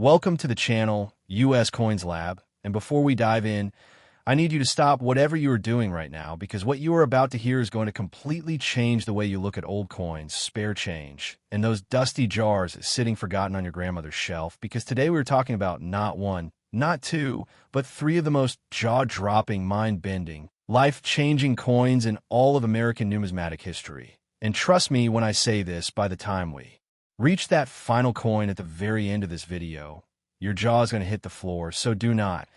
Welcome to the channel, US Coins Lab, and before we dive in, I need you to stop whatever you are doing right now because what you are about to hear is going to completely change the way you look at old coins, spare change, and those dusty jars sitting forgotten on your grandmother's shelf, because today we're talking about not one, not two, but three of the most jaw-dropping, mind-bending, life-changing coins in all of American numismatic history. And trust me when I say this, by the time we reach that final coin at the very end of this video, your jaw is going to hit the floor, so do not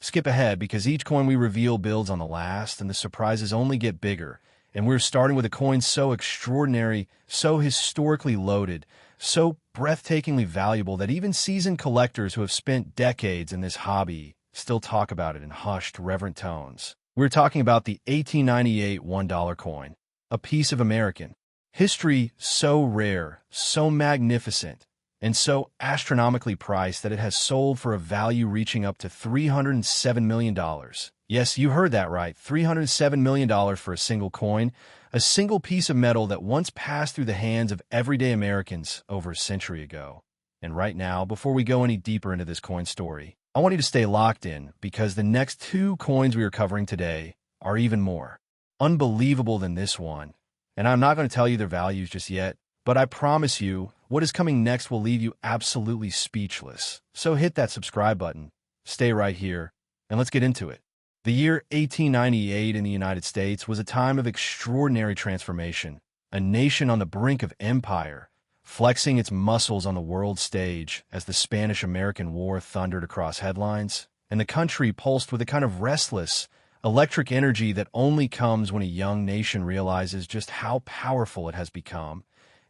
skip ahead, because each coin we reveal builds on the last, and the surprises only get bigger. And we're starting with a coin so extraordinary, so historically loaded, so breathtakingly valuable that even seasoned collectors who have spent decades in this hobby still talk about it in hushed, reverent tones. We're talking about the 1898 $1 coin, a piece of American history so rare, so magnificent, and so astronomically priced that it has sold for a value reaching up to $307 million. Yes, you heard that right, $307 million for a single coin, a single piece of metal that once passed through the hands of everyday Americans over a century ago. And right now, before we go any deeper into this coin story, I want you to stay locked in, because the next two coins we are covering today are even more unbelievable than this one. And I'm not going to tell you their values just yet, but I promise you, what is coming next will leave you absolutely speechless. So hit that subscribe button, stay right here, and let's get into it. The year 1898 in the United States was a time of extraordinary transformation, a nation on the brink of empire, flexing its muscles on the world stage as the Spanish-American War thundered across headlines, and the country pulsed with a kind of restless, electric energy that only comes when a young nation realizes just how powerful it has become.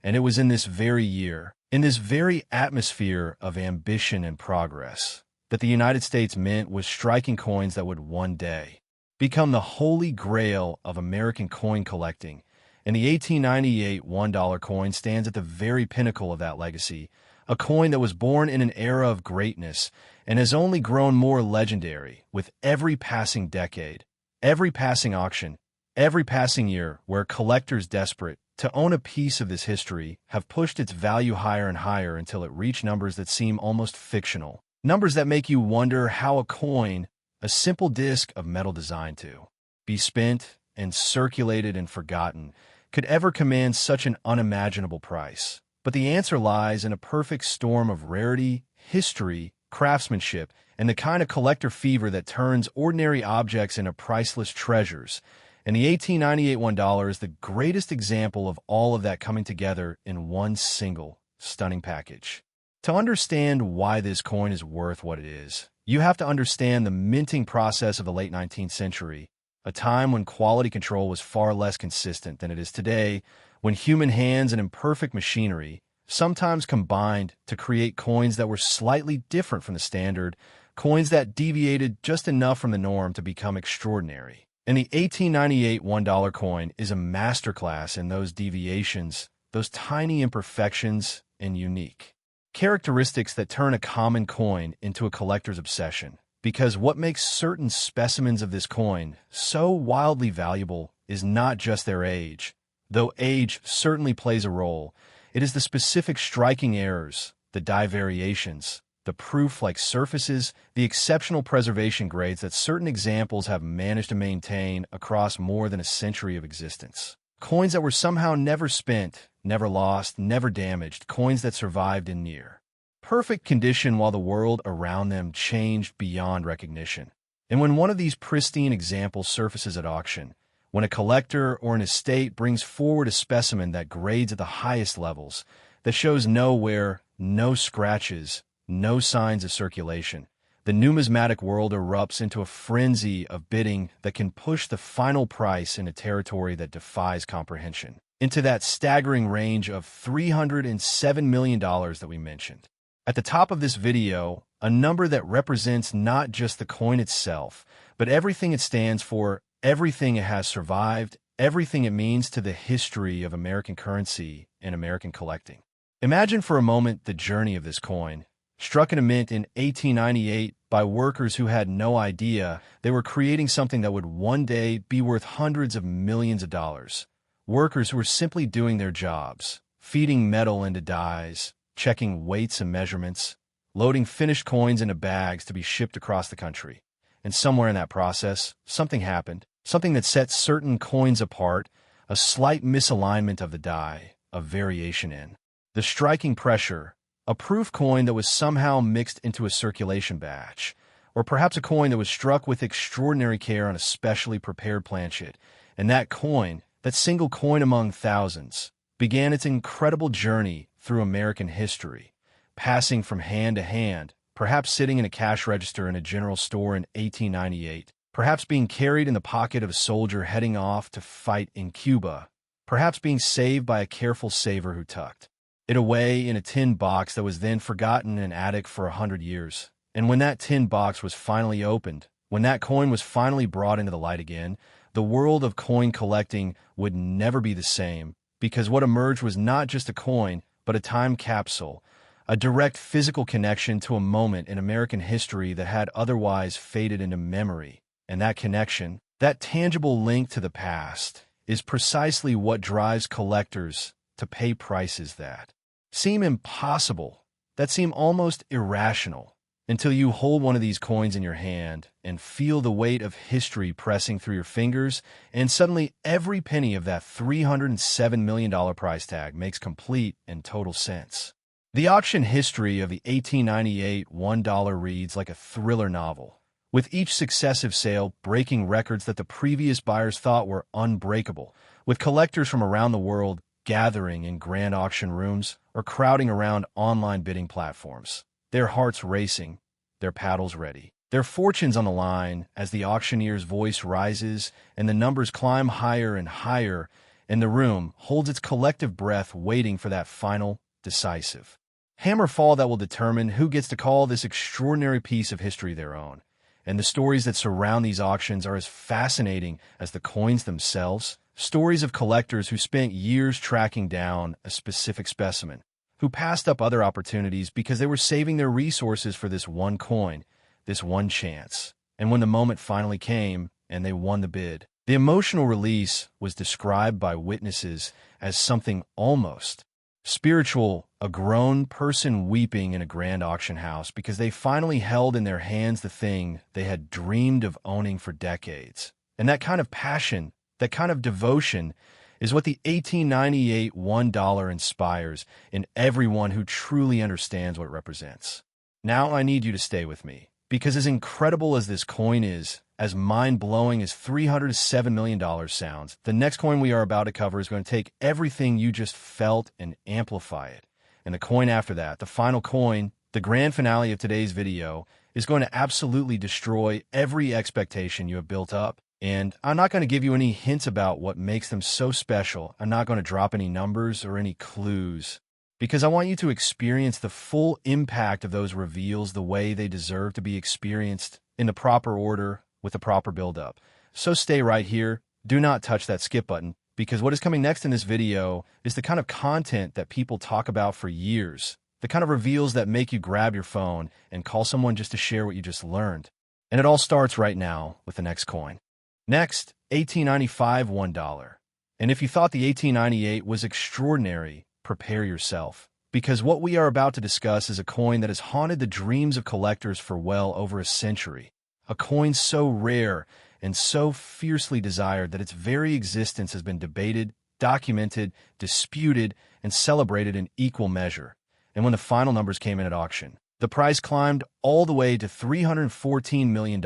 And it was in this very year, in this very atmosphere of ambition and progress, that the United States Mint was striking coins that would one day become the holy grail of American coin collecting. And the 1898 $1 coin stands at the very pinnacle of that legacy, a coin that was born in an era of greatness and has only grown more legendary with every passing decade, every passing auction, every passing year, where collectors desperate to own a piece of this history have pushed its value higher and higher until it reached numbers that seem almost fictional, numbers that make you wonder how a coin, a simple disc of metal designed to be spent and circulated and forgotten, could ever command such an unimaginable price. But the answer lies in a perfect storm of rarity, history, craftsmanship, and the kind of collector fever that turns ordinary objects into priceless treasures. And the 1898 $1 is the greatest example of all of that coming together in one single, stunning package. To understand why this coin is worth what it is, you have to understand the minting process of the late 19th century, a time when quality control was far less consistent than it is today, when human hands and imperfect machinery sometimes combined to create coins that were slightly different from the standard, coins that deviated just enough from the norm to become extraordinary. And the 1898 $1 coin is a masterclass in those deviations, those tiny imperfections and unique characteristics that turn a common coin into a collector's obsession. Because what makes certain specimens of this coin so wildly valuable is not just their age, though age certainly plays a role. It is the specific striking errors, the die variations, the proof-like surfaces, the exceptional preservation grades that certain examples have managed to maintain across more than a century of existence. Coins that were somehow never spent, never lost, never damaged, coins that survived in near perfect condition while the world around them changed beyond recognition. And when one of these pristine examples surfaces at auction, when a collector or an estate brings forward a specimen that grades at the highest levels, that shows no wear, no scratches, no signs of circulation, the numismatic world erupts into a frenzy of bidding that can push the final price in a territory that defies comprehension, into that staggering range of $307 million that we mentioned. At the top of this video, a number that represents not just the coin itself, but everything it stands for, everything it has survived, everything it means to the history of American currency and American collecting. Imagine for a moment the journey of this coin, struck in a mint in 1898 by workers who had no idea they were creating something that would one day be worth hundreds of millions of dollars. Workers who were simply doing their jobs, feeding metal into dies, checking weights and measurements, loading finished coins into bags to be shipped across the country. And somewhere in that process, something happened, something that set certain coins apart, a slight misalignment of the die, a variation in the striking pressure, a proof coin that was somehow mixed into a circulation batch, or perhaps a coin that was struck with extraordinary care on a specially prepared planchet. And that coin, that single coin among thousands, began its incredible journey through American history, passing from hand to hand, perhaps sitting in a cash register in a general store in 1898, perhaps being carried in the pocket of a soldier heading off to fight in Cuba, perhaps being saved by a careful saver who tucked it away in a tin box that was then forgotten in an attic for 100 years. And when that tin box was finally opened, when that coin was finally brought into the light again, the world of coin collecting would never be the same, because what emerged was not just a coin, but a time capsule, a direct physical connection to a moment in American history that had otherwise faded into memory. And that connection, that tangible link to the past, is precisely what drives collectors to pay prices that seem impossible, that seem almost irrational, until you hold one of these coins in your hand and feel the weight of history pressing through your fingers, and suddenly every penny of that $307 million price tag makes complete and total sense. The auction history of the 1898 $1 reads like a thriller novel, with each successive sale breaking records that the previous buyers thought were unbreakable, with collectors from around the world gathering in grand auction rooms or crowding around online bidding platforms, their hearts racing, their paddles ready, their fortunes on the line as the auctioneer's voice rises and the numbers climb higher and higher, and the room holds its collective breath waiting for that final, decisive hammer fall that will determine who gets to call this extraordinary piece of history their own. And the stories that surround these auctions are as fascinating as the coins themselves, stories of collectors who spent years tracking down a specific specimen, who passed up other opportunities because they were saving their resources for this one coin, this one chance. And when the moment finally came and they won the bid, the emotional release was described by witnesses as something almost spiritual, a grown person weeping in a grand auction house because they finally held in their hands the thing they had dreamed of owning for decades. And that kind of passion, that kind of devotion, is what the 1898 $1 inspires in everyone who truly understands what it represents. Now I need you to stay with me, because as incredible as this coin is, as mind-blowing as $307 million sounds, the next coin we are about to cover is going to take everything you just felt and amplify it. And the coin after that, the final coin, the grand finale of today's video, is going to absolutely destroy every expectation you have built up. And I'm not going to give you any hints about what makes them so special. I'm not going to drop any numbers or any clues, because I want you to experience the full impact of those reveals the way they deserve to be experienced, in the proper order, with the proper build-up. So stay right here. Do not touch that skip button, because what is coming next in this video is the kind of content that people talk about for years, the kind of reveals that make you grab your phone and call someone just to share what you just learned. And it all starts right now with the next coin. Next, 1895 $1. And if you thought the 1898 was extraordinary, prepare yourself, because what we are about to discuss is a coin that has haunted the dreams of collectors for well over a century. A coin so rare and so fiercely desired that its very existence has been debated, documented, disputed, and celebrated in equal measure. And when the final numbers came in at auction, the price climbed all the way to $314 million,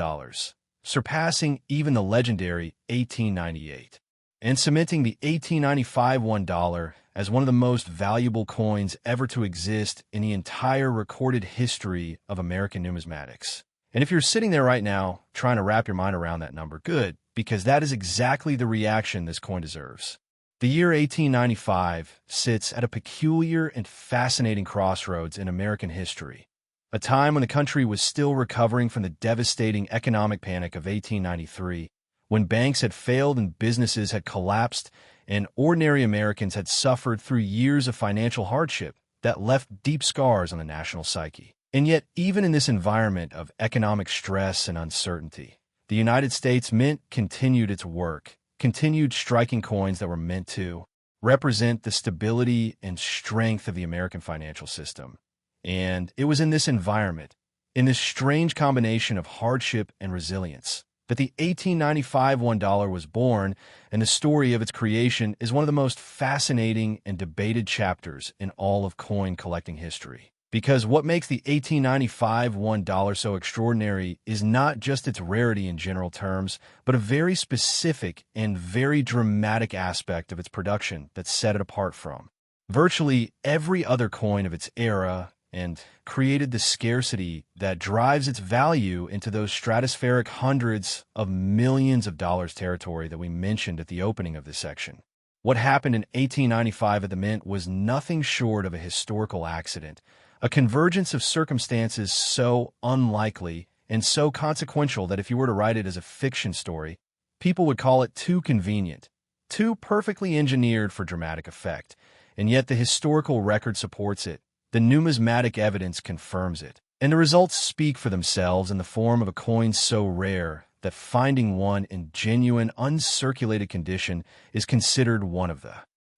surpassing even the legendary 1898, and cementing the 1895 $1 as one of the most valuable coins ever to exist in the entire recorded history of American numismatics. And if you're sitting there right now trying to wrap your mind around that number, good, because that is exactly the reaction this coin deserves. The year 1895 sits at a peculiar and fascinating crossroads in American history, a time when the country was still recovering from the devastating economic panic of 1893, when banks had failed and businesses had collapsed, and ordinary Americans had suffered through years of financial hardship that left deep scars on the national psyche. And yet, even in this environment of economic stress and uncertainty, the United States Mint continued its work, continued striking coins that were meant to represent the stability and strength of the American financial system. And it was in this environment, in this strange combination of hardship and resilience, that the 1895 $1 was born, and the story of its creation is one of the most fascinating and debated chapters in all of coin collecting history. Because what makes the 1895 $1 so extraordinary is not just its rarity in general terms, but a very specific and very dramatic aspect of its production that set it apart from virtually every other coin of its era, and created the scarcity that drives its value into those stratospheric hundreds of millions of dollars territory that we mentioned at the opening of this section. What happened in 1895 at the Mint was nothing short of a historical accident, a convergence of circumstances so unlikely and so consequential that if you were to write it as a fiction story, people would call it too convenient, too perfectly engineered for dramatic effect. And yet the historical record supports it. The numismatic evidence confirms it. And the results speak for themselves in the form of a coin so rare that finding one in genuine, uncirculated condition is considered one of the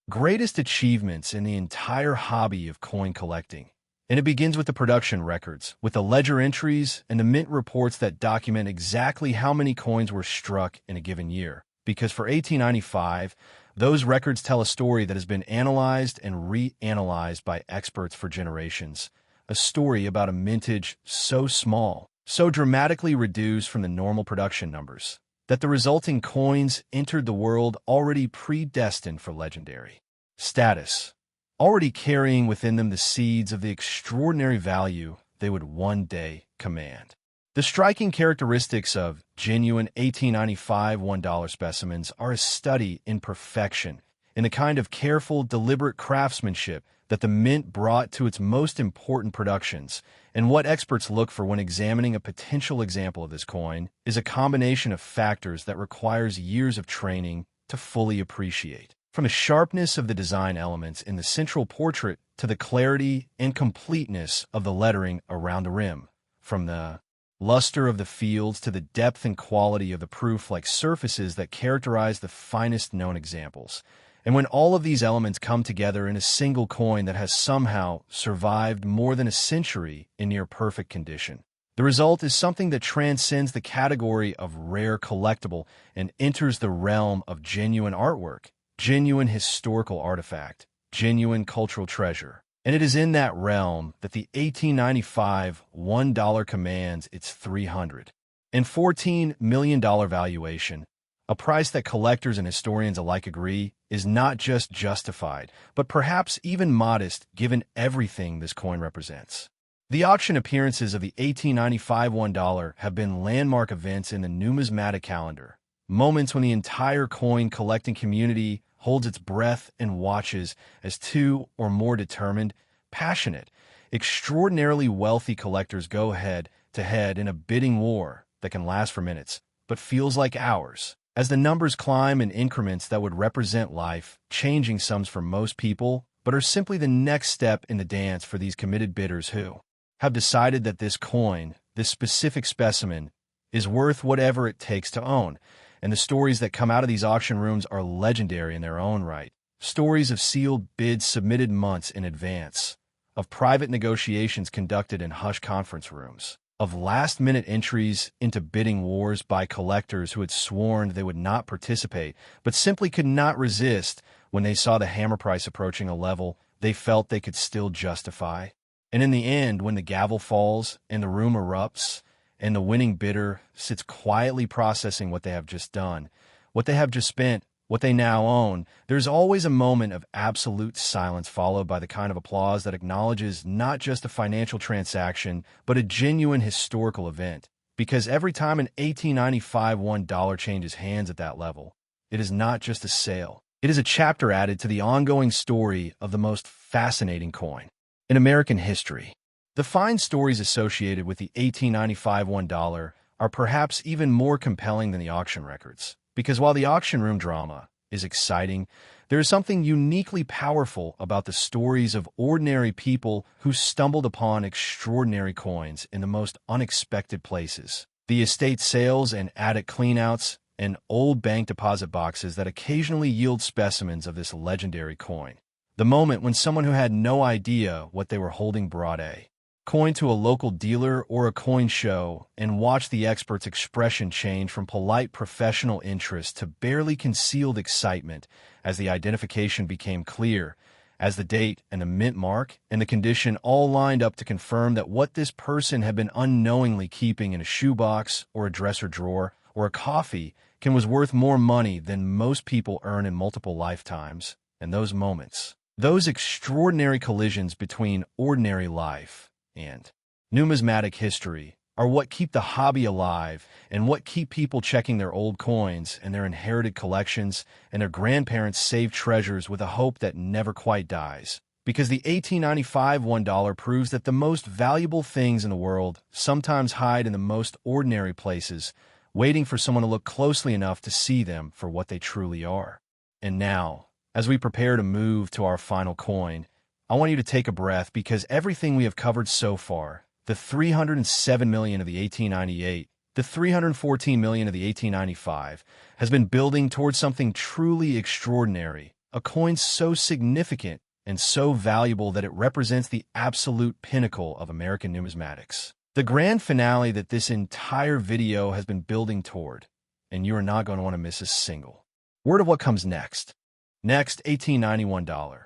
greatest achievements in the entire hobby of coin collecting. And it begins with the production records, with the ledger entries and the mint reports that document exactly how many coins were struck in a given year. Because for 1895, those records tell a story that has been analyzed and reanalyzed by experts for generations. A story about a mintage so small, so dramatically reduced from the normal production numbers, that the resulting coins entered the world already predestined for legendary status, already carrying within them the seeds of the extraordinary value they would one day command. The striking characteristics of genuine 1895 $1 specimens are a study in perfection, in the kind of careful, deliberate craftsmanship that the Mint brought to its most important productions. And what experts look for when examining a potential example of this coin is a combination of factors that requires years of training to fully appreciate. From the sharpness of the design elements in the central portrait to the clarity and completeness of the lettering around the rim, from the luster of the fields to the depth and quality of the proof-like surfaces that characterize the finest known examples. And when all of these elements come together in a single coin that has somehow survived more than a century in near-perfect condition, the result is something that transcends the category of rare collectible and enters the realm of genuine artwork, genuine historical artifact, genuine cultural treasure. And it is in that realm that the 1895 $1 commands its $314 million valuation, a price that collectors and historians alike agree is not just justified, but perhaps even modest given everything this coin represents. The auction appearances of the 1895 $1 have been landmark events in the numismatic calendar, moments when the entire coin collecting community holds its breath and watches as two or more determined, passionate, extraordinarily wealthy collectors go head-to-head in a bidding war that can last for minutes, but feels like hours, as the numbers climb in increments that would represent life-changing sums for most people, but are simply the next step in the dance for these committed bidders who have decided that this coin, this specific specimen, is worth whatever it takes to own. And the stories that come out of these auction rooms are legendary in their own right. Stories of sealed bids submitted months in advance, of private negotiations conducted in hushed conference rooms, of last-minute entries into bidding wars by collectors who had sworn they would not participate, but simply could not resist when they saw the hammer price approaching a level they felt they could still justify. And in the end, when the gavel falls and the room erupts, and the winning bidder sits quietly processing what they have just done, what they have just spent, what they now own, there's always a moment of absolute silence followed by the kind of applause that acknowledges not just a financial transaction, but a genuine historical event. Because every time an 1895 $1 changes hands at that level, it is not just a sale. It is a chapter added to the ongoing story of the most fascinating coin in American history. The fine stories associated with the 1895 $1 are perhaps even more compelling than the auction records, because while the auction room drama is exciting, there is something uniquely powerful about the stories of ordinary people who stumbled upon extraordinary coins in the most unexpected places. The estate sales and attic cleanouts and old bank deposit boxes that occasionally yield specimens of this legendary coin. The moment when someone who had no idea what they were holding brought a coin to a local dealer or a coin show and watch the expert's expression change from polite professional interest to barely concealed excitement as the identification became clear, as the date and the mint mark and the condition all lined up to confirm that what this person had been unknowingly keeping in a shoebox or a dresser drawer or a coffee can was worth more money than most people earn in multiple lifetimes. And those moments, those extraordinary collisions between ordinary life and numismatic history, are what keep the hobby alive and what keep people checking their old coins and their inherited collections and their grandparents' saved treasures with a hope that never quite dies. Because the 1895 $1 proves that the most valuable things in the world sometimes hide in the most ordinary places, waiting for someone to look closely enough to see them for what they truly are. And now, as we prepare to move to our final coin, I want you to take a breath, because everything we have covered so far, the $307 million of the 1898, the $314 million of the 1895, has been building towards something truly extraordinary, a coin so significant and so valuable that it represents the absolute pinnacle of American numismatics. The grand finale that this entire video has been building toward, and you are not going to want to miss a single word of what comes next. Next, $1891.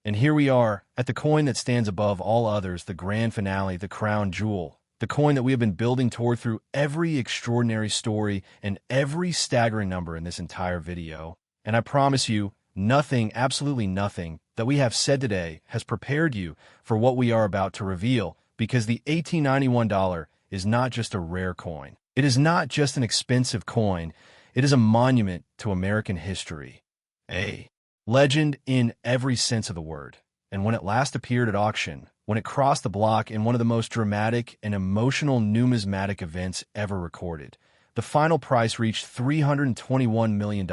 And here we are, at the coin that stands above all others, the grand finale, the crown jewel, the coin that we have been building toward through every extraordinary story and every staggering number in this entire video. And I promise you, nothing, absolutely nothing, that we have said today has prepared you for what we are about to reveal, because the $1891 is not just a rare coin. It is not just an expensive coin. It is a monument to American history. A legend in every sense of the word. And when it last appeared at auction, when it crossed the block in one of the most dramatic and emotional numismatic events ever recorded, the final price reached $321 million,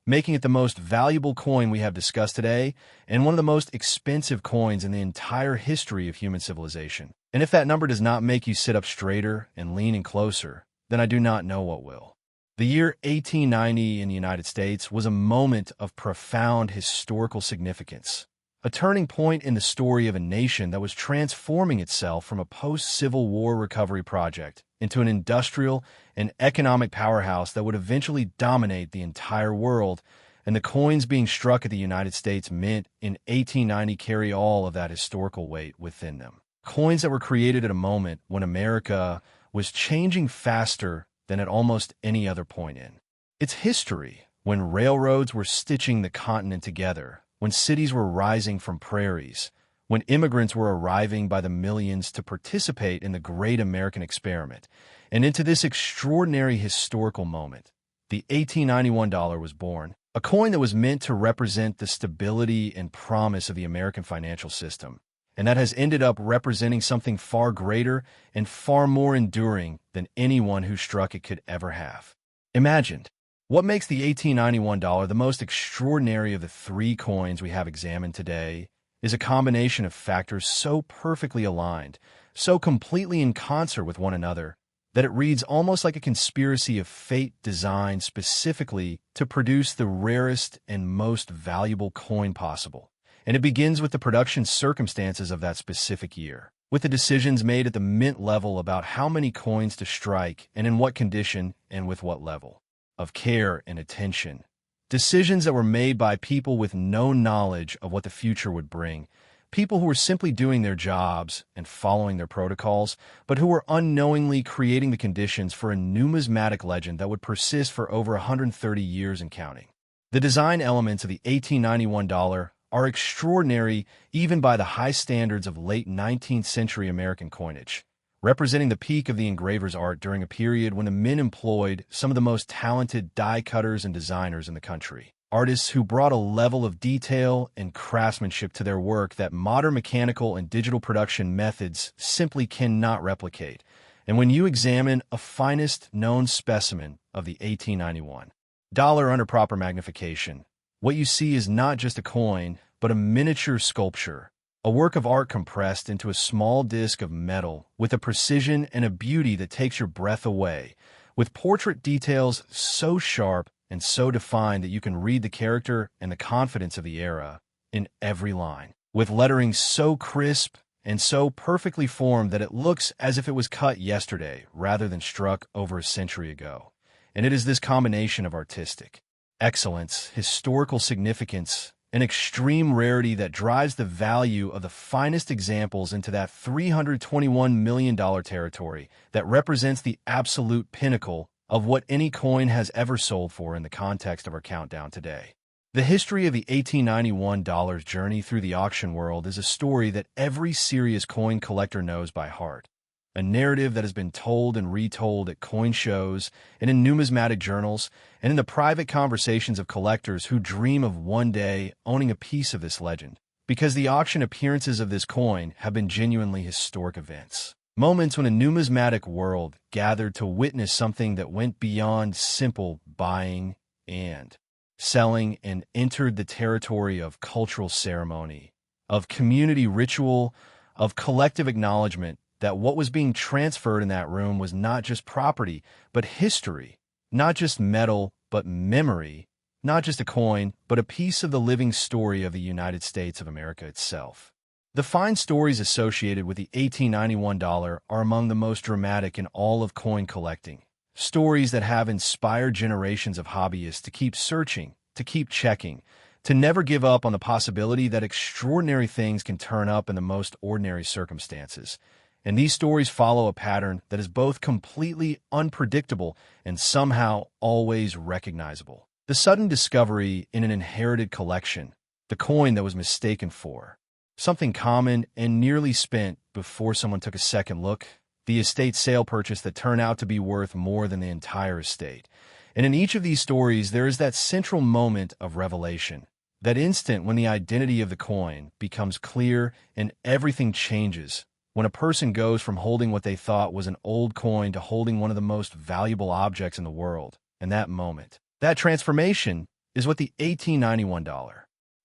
making it the most valuable coin we have discussed today and one of the most expensive coins in the entire history of human civilization. And if that number does not make you sit up straighter and lean in closer, then I do not know what will. The year 1890 in the United States was a moment of profound historical significance, a turning point in the story of a nation that was transforming itself from a post-Civil War recovery project into an industrial and economic powerhouse that would eventually dominate the entire world, and the coins being struck at the United States Mint in 1890 carry all of that historical weight within them. Coins that were created at a moment when America was changing faster than at almost any other point in its history, when railroads were stitching the continent together, when cities were rising from prairies, when immigrants were arriving by the millions to participate in the great American experiment. And into this extraordinary historical moment, the $1891 was born, a coin that was meant to represent the stability and promise of the American financial system, and that has ended up representing something far greater and far more enduring than anyone who struck it could ever have imagined. What makes the $1891 the most extraordinary of the three coins we have examined today is a combination of factors so perfectly aligned, so completely in concert with one another, that it reads almost like a conspiracy of fate designed specifically to produce the rarest and most valuable coin possible. And it begins with the production circumstances of that specific year, with the decisions made at the mint level about how many coins to strike and in what condition and with what level of care and attention. Decisions that were made by people with no knowledge of what the future would bring, people who were simply doing their jobs and following their protocols, but who were unknowingly creating the conditions for a numismatic legend that would persist for over 130 years and counting. The design elements of the $1891 are extraordinary even by the high standards of late 19th century American coinage, representing the peak of the engraver's art during a period when the mint employed some of the most talented die cutters and designers in the country. Artists who brought a level of detail and craftsmanship to their work that modern mechanical and digital production methods simply cannot replicate. And when you examine a finest known specimen of the $1891 under proper magnification, what you see is not just a coin, but a miniature sculpture, a work of art compressed into a small disc of metal with a precision and a beauty that takes your breath away, with portrait details so sharp and so defined that you can read the character and the confidence of the era in every line, with lettering so crisp and so perfectly formed that it looks as if it was cut yesterday rather than struck over a century ago. And it is this combination of artistic excellence, historical significance, and extreme rarity that drives the value of the finest examples into that $321 million territory that represents the absolute pinnacle of what any coin has ever sold for in the context of our countdown today. The history of the $1891 journey through the auction world is a story that every serious coin collector knows by heart. A narrative that has been told and retold at coin shows and in numismatic journals and in the private conversations of collectors who dream of one day owning a piece of this legend. Because the auction appearances of this coin have been genuinely historic events. Moments when a numismatic world gathered to witness something that went beyond simple buying and selling and entered the territory of cultural ceremony, of community ritual, of collective acknowledgement that what was being transferred in that room was not just property, but history, not just metal, but memory, not just a coin, but a piece of the living story of the United States of America itself. The fine stories associated with the $1891 are among the most dramatic in all of coin collecting. Stories that have inspired generations of hobbyists to keep searching, to keep checking, to never give up on the possibility that extraordinary things can turn up in the most ordinary circumstances. And these stories follow a pattern that is both completely unpredictable and somehow always recognizable. The sudden discovery in an inherited collection, the coin that was mistaken for something common and nearly spent before someone took a second look, the estate sale purchase that turned out to be worth more than the entire estate. And in each of these stories, there is that central moment of revelation, that instant when the identity of the coin becomes clear and everything changes, when a person goes from holding what they thought was an old coin to holding one of the most valuable objects in the world. And that moment, that transformation, is what the $1891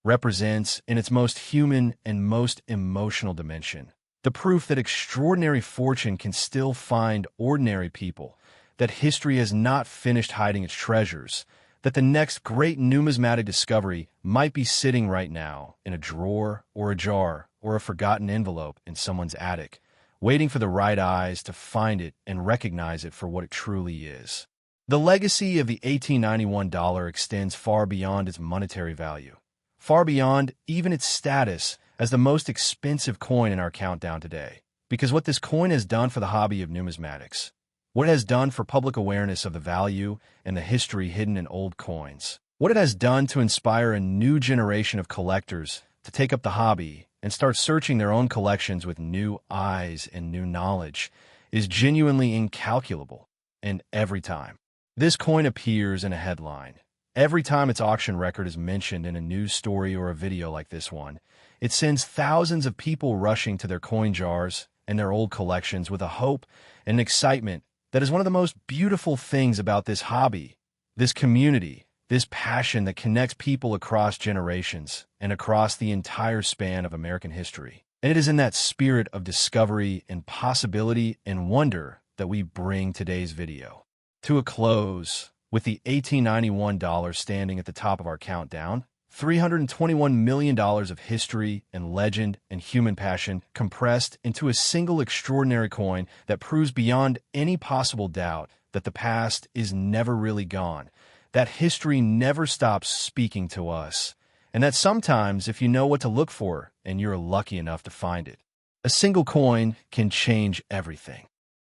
represents in its most human and most emotional dimension. The proof that extraordinary fortune can still find ordinary people, that history has not finished hiding its treasures, that the next great numismatic discovery might be sitting right now in a drawer or a jar or a forgotten envelope in someone's attic, waiting for the right eyes to find it and recognize it for what it truly is. The legacy of the $1891 extends far beyond its monetary value, far beyond even its status as the most expensive coin in our countdown today. Because what this coin has done for the hobby of numismatics, what it has done for public awareness of the value and the history hidden in old coins, what it has done to inspire a new generation of collectors to take up the hobby and start searching their own collections with new eyes and new knowledge, is genuinely incalculable. And every time this coin appears in a headline, every time its auction record is mentioned in a news story or a video like this one, it sends thousands of people rushing to their coin jars and their old collections with a hope and an excitement that is one of the most beautiful things about this hobby, this community, this passion that connects people across generations and across the entire span of American history. And it is in that spirit of discovery and possibility and wonder that we bring today's video to a close, with the $1891 standing at the top of our countdown. $321 million of history and legend and human passion compressed into a single extraordinary coin that proves beyond any possible doubt that the past is never really gone, that history never stops speaking to us, and that sometimes, if you know what to look for and you're lucky enough to find it, a single coin can change everything.